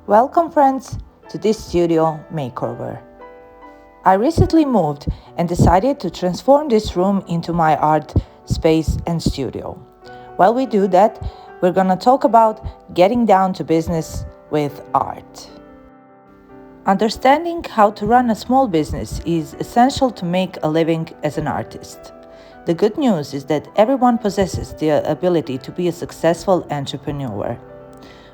Welcome, friends, to this studio makeover. I recently moved and decided to transform this room into my art space and studio. While we do that, we're going to talk about getting down to business with art. Understanding how to run a small business is essential to make a living as an artist. The good news is that everyone possesses the ability to be a successful entrepreneur.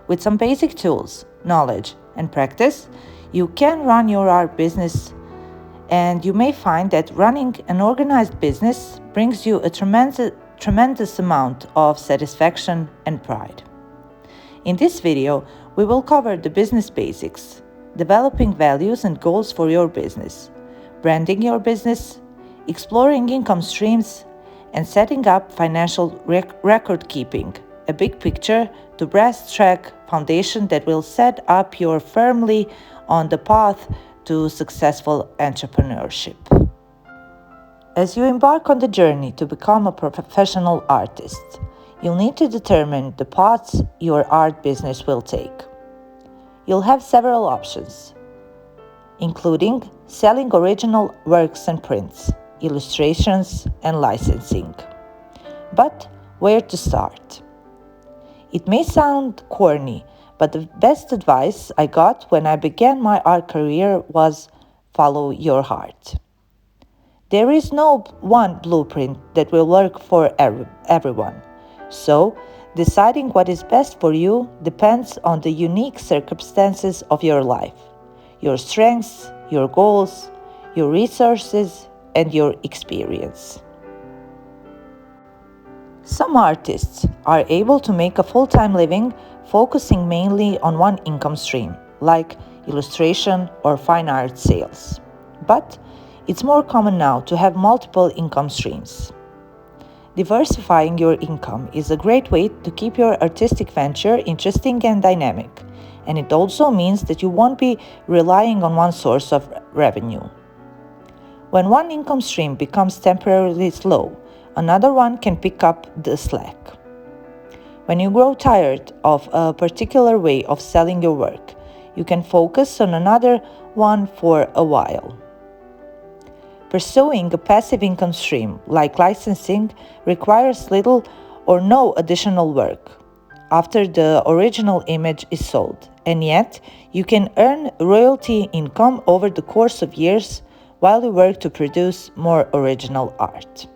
With some basic tools, knowledge, and practice, you can run your art business, and you may find that running an organized business brings you a tremendous amount of satisfaction and pride. In this video, we will cover the business basics, developing values and goals for your business, branding your business, exploring income streams, and setting up financial record keeping, a big picture to brass track foundation that will set up you firmly on the path to successful entrepreneurship. As you embark on the journey to become a professional artist, you'll need to determine the paths your art business will take. You'll have several options, including selling original works and prints, illustrations, and licensing. But where to start? It may sound corny, but the best advice I got when I began my art career was follow your heart. There is no one blueprint that will work for everyone. So, deciding what is best for you depends on the unique circumstances of your life, your strengths, your goals, your resources, and your experience. Some artists are able to make a full-time living focusing mainly on one income stream, like illustration or fine art sales. But it's more common now to have multiple income streams. Diversifying your income is a great way to keep your artistic venture interesting and dynamic, and it also means that you won't be relying on one source of revenue. When one income stream becomes temporarily slow, another one can pick up the slack. When you grow tired of a particular way of selling your work, you can focus on another one for a while. Pursuing a passive income stream like licensing requires little or no additional work after the original image is sold, and yet you can earn royalty income over the course of years while you work to produce more original art.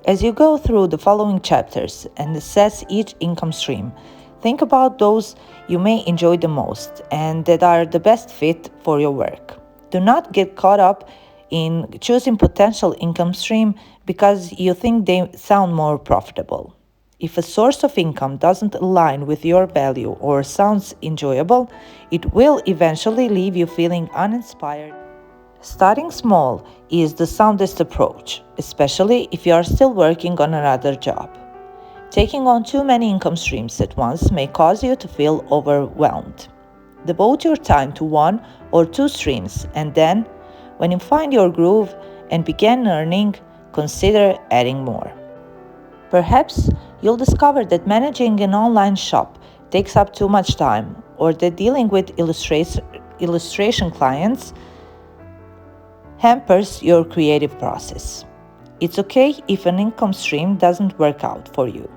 As you go through the following chapters and assess each income stream, think about those you may enjoy the most and that are the best fit for your work. Do not get caught up in choosing potential income stream because you think they sound more profitable. If a source of income doesn't align with your value or sounds enjoyable, it will eventually leave you feeling uninspired. Starting small is the soundest approach, especially if you are still working on another job. Taking on too many income streams at once may cause you to feel overwhelmed. Devote your time to one or two streams, and then, when you find your groove and begin earning, consider adding more. Perhaps you'll discover that managing an online shop takes up too much time, or that dealing with illustration clients hampers your creative process. It's okay if an income stream doesn't work out for you.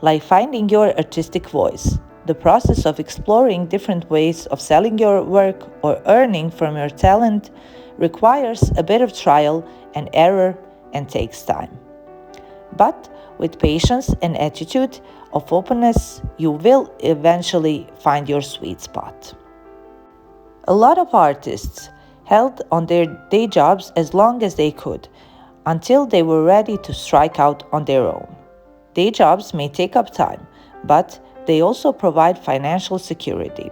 Like finding your artistic voice, the process of exploring different ways of selling your work or earning from your talent requires a bit of trial and error and takes time. But with patience and attitude of openness, you will eventually find your sweet spot. A lot of artists held on their day jobs as long as they could, until they were ready to strike out on their own. Day jobs may take up time, but they also provide financial security,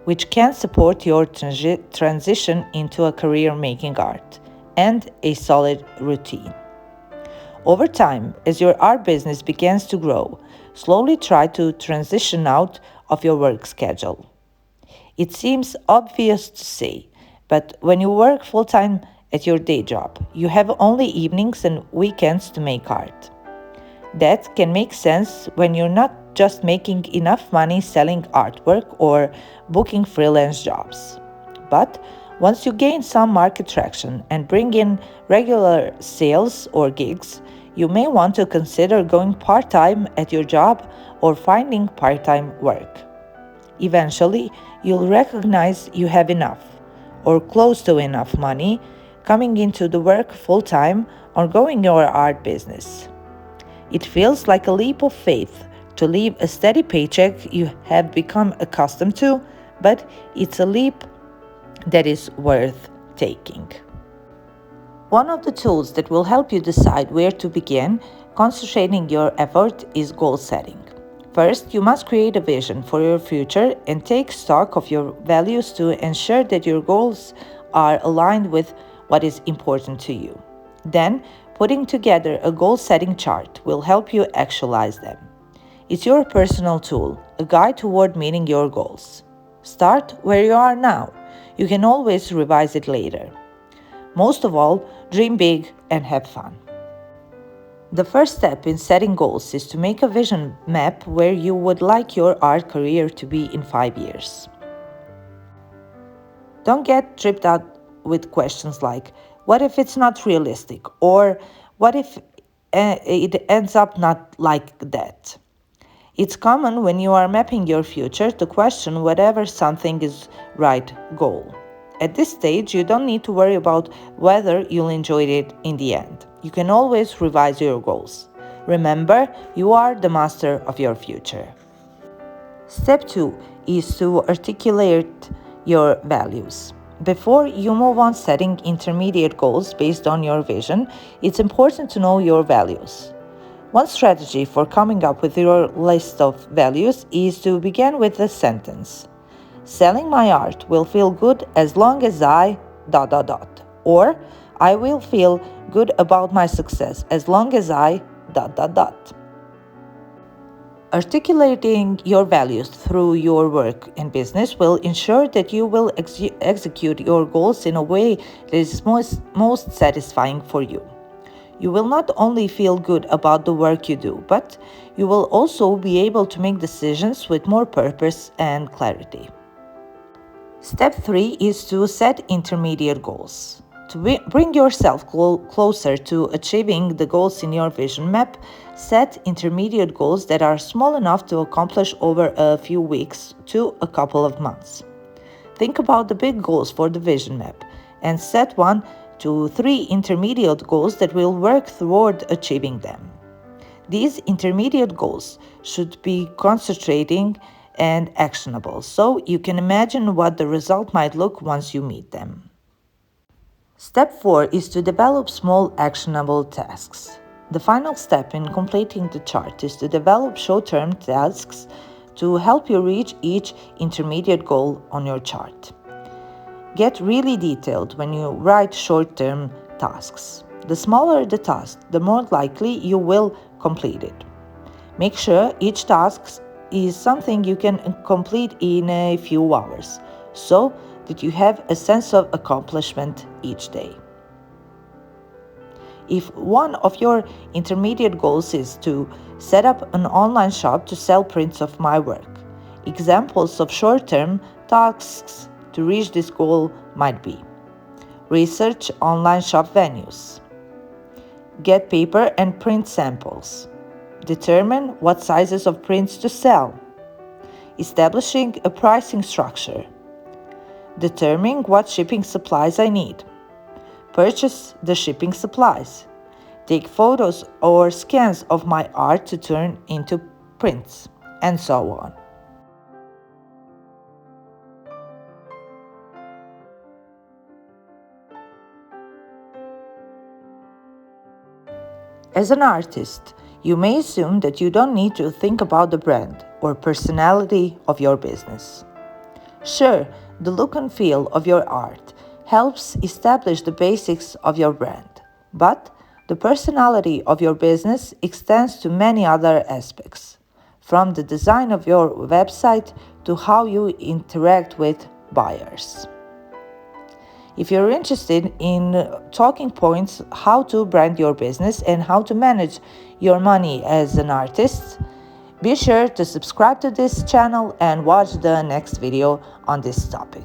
which can support your transition into a career making art and a solid routine. Over time, as your art business begins to grow, slowly try to transition out of your work schedule. It seems obvious to say, but when you work full-time at your day job, you have only evenings and weekends to make art. That can make sense when you're not just making enough money selling artwork or booking freelance jobs. But once you gain some market traction and bring in regular sales or gigs, you may want to consider going part-time at your job or finding part-time work. Eventually, you'll recognize you have enough, or close to enough money, coming into the work full-time or going your art business. It feels like a leap of faith to leave a steady paycheck you have become accustomed to, but it's a leap that is worth taking. One of the tools that will help you decide where to begin concentrating your effort is goal setting. First, you must create a vision for your future and take stock of your values to ensure that your goals are aligned with what is important to you. Then, putting together a goal-setting chart will help you actualize them. It's your personal tool, a guide toward meeting your goals. Start where you are now. You can always revise it later. Most of all, dream big and have fun. The first step in setting goals is to make a vision map where you would like your art career to be in 5 years. Don't get tripped out with questions like, what if it's not realistic? Or what if it ends up not like that? It's common when you are mapping your future to question whether something is right goal. At this stage, you don't need to worry about whether you'll enjoy it in the end. You can always revise your goals. Remember, you are the master of your future. Step 2 is to articulate your values. Before you move on setting intermediate goals based on your vision, it's important to know your values. One strategy for coming up with your list of values is to begin with a sentence. Selling my art will feel good as long as I ... or I will feel good about my success as long as I ... Articulating your values through your work and business will ensure that you will execute your goals in a way that is most satisfying for you. You will not only feel good about the work you do, but you will also be able to make decisions with more purpose and clarity. Step 3 is to set intermediate goals. To bring yourself closer to achieving the goals in your vision map, set intermediate goals that are small enough to accomplish over a few weeks to a couple of months. Think about the big goals for the vision map and set 1 to 3 intermediate goals that will work toward achieving them. These intermediate goals should be concentrating and actionable, so you can imagine what the result might look once you meet them. Step 4 is to develop small actionable tasks. The final step in completing the chart is to develop short-term tasks to help you reach each intermediate goal on your chart. Get really detailed when you write short-term tasks. The smaller the task, the more likely you will complete it. Make sure each task is something you can complete in a few hours, so that you have a sense of accomplishment each day. If one of your intermediate goals is to set up an online shop to sell prints of my work, examples of short-term tasks to reach this goal might be: research online shop venues, get paper and print samples, determine what sizes of prints to sell, establishing a pricing structure, determining what shipping supplies I need, purchase the shipping supplies, take photos or scans of my art to turn into prints, and so on. As an artist, you may assume that you don't need to think about the brand or personality of your business. Sure, the look and feel of your art helps establish the basics of your brand, but the personality of your business extends to many other aspects, from the design of your website to how you interact with buyers. If you're interested in talking points, how to brand your business and how to manage your money as an artist, Be sure to subscribe to this channel and watch the next video on this topic.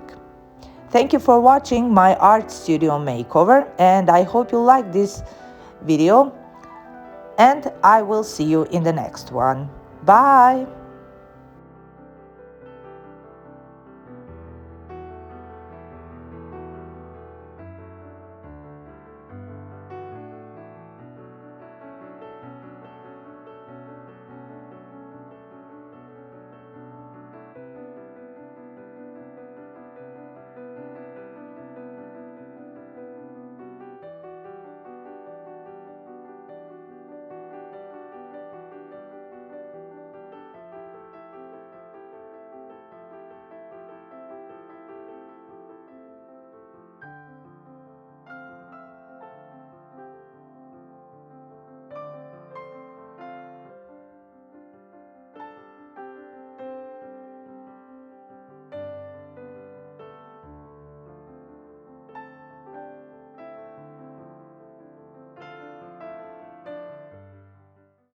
Thank you for watching my art studio makeover, and I hope you like this video, and I will see you in the next one. Bye!